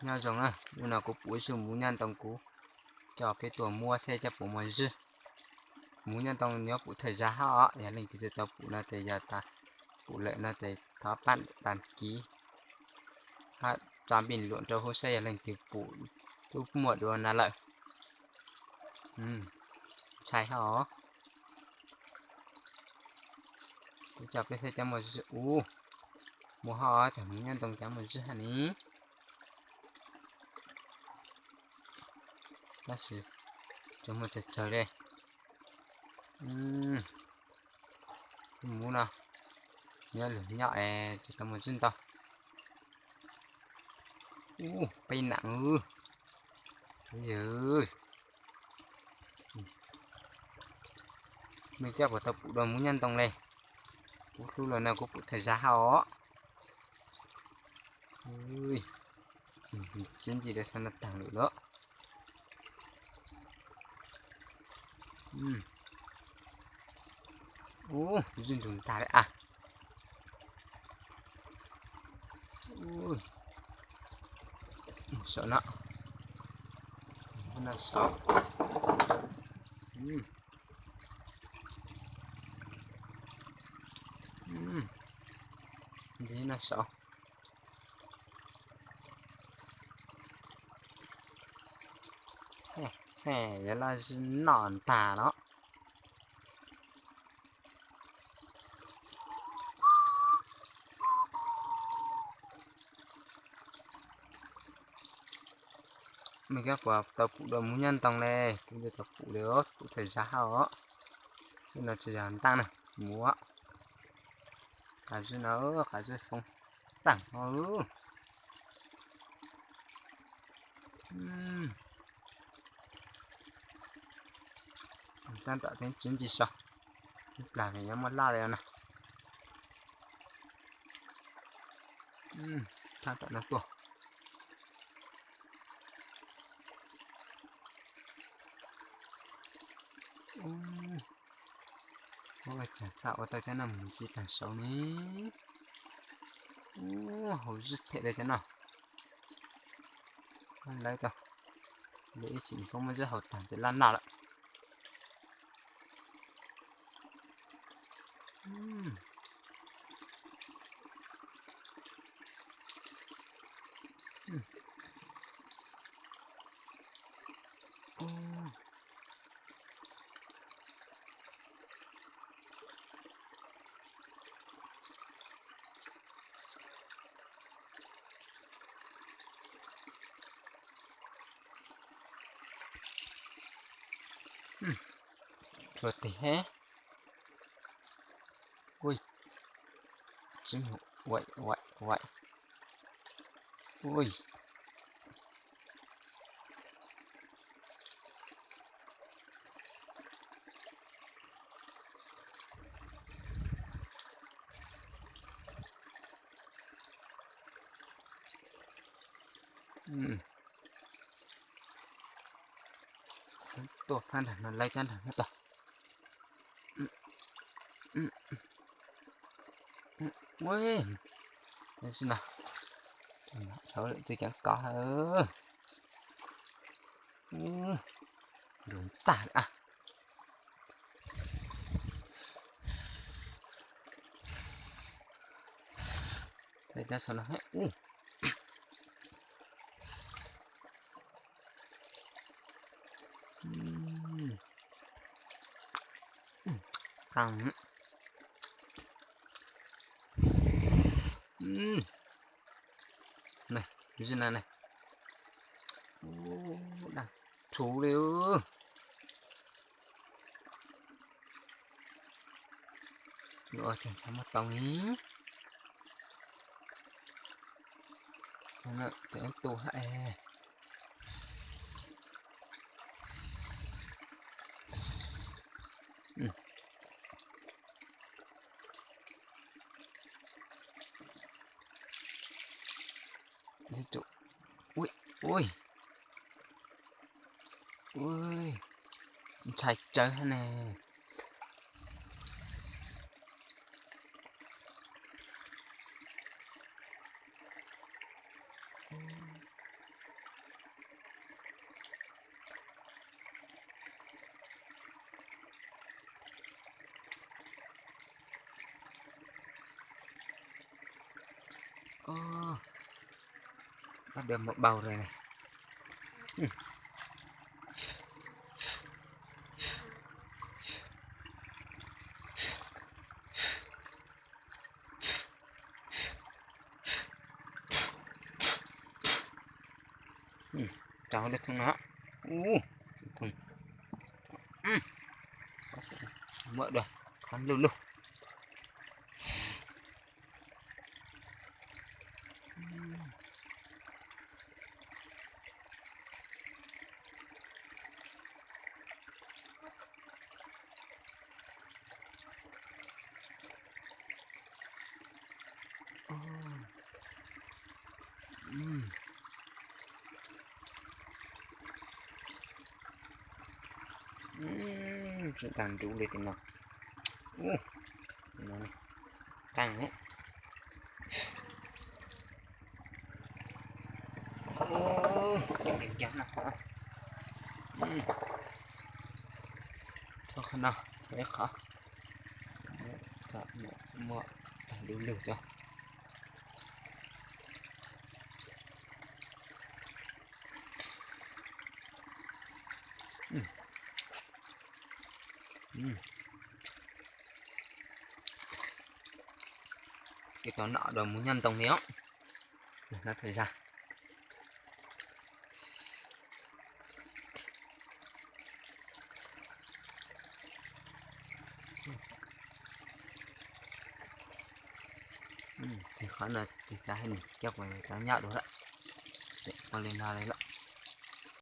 nhau giống à nhưng nào có buổi sớm muốn nhăn tông cú cho cái tuổi mua xe cho phụ mọi dư muốn nhăn tông nhớ phụ thời gian họ nhà linh thì tao phụ là thời gian ta phụ lệ là thời tháo bạn đàn ký ha toàn bình luận cho hồ xe linh thì phụ chú mua đồ là lợi sai họ cho cái xe cho mọi dư mua họ chẳng muốn nhăn tông cho mọi dư hả ní nó sẽ cho một chờ đây muốn nào nhớ lửa nhỏ chỉ có một dân tao bay nặng bây giờ mình kéo vào tập phụ đoàn muốn nhân tông này phụ thu lần nào có phụ thời gian họ ui chính gì để sao nó tăng được đó dân chúng ta đấy à sợ nó sợ thế nó sợ vậy là nón tà đó mình các vào tập phụ đồng muốn nhân tông này cũng được tập phụ được phụ thời gian đó nên là thời gian tăng này múa cả dư nó cả dư phong tăng tan tạo thành chính gì sao là cái nhóm la đây nè tan tạo nó to ôi chả tạo ở tay cái nào mình chỉ tàn xấu ní hầu dứt thế đây thế nào lấy tao để chỉ không bao giờ hậu tàn để lan nào đấy rồi thì hết ui chính vậy ui tổ than thẳng nó lấy than thẳng hết rồi ui đây xin nào cháu lại chơi chẳng có hả đúng tàn à đây ta sao nó hết căng này như thế này này đang thú đều rồi chẳng chắn một tông ý nó cái tù hại đi tụ ui ui ui chạy chơi nè Bắt được một bầu rồi này. Cháu được không nó. Thùng. Mỡ được. Ăn lưu lưu. Sự tàn trụ lên tiếng nào. Căng đấy. Chẳng định chắn nào. Cho khăn nào. Đấy khó. Mọ đủ lửa cho. Cái con nọ đồ muốn nhân tông néo để nó thời gian. Thì khó là thì ta hình kéo vào ta nhạo đó đấy. Con lên nào đấy lại.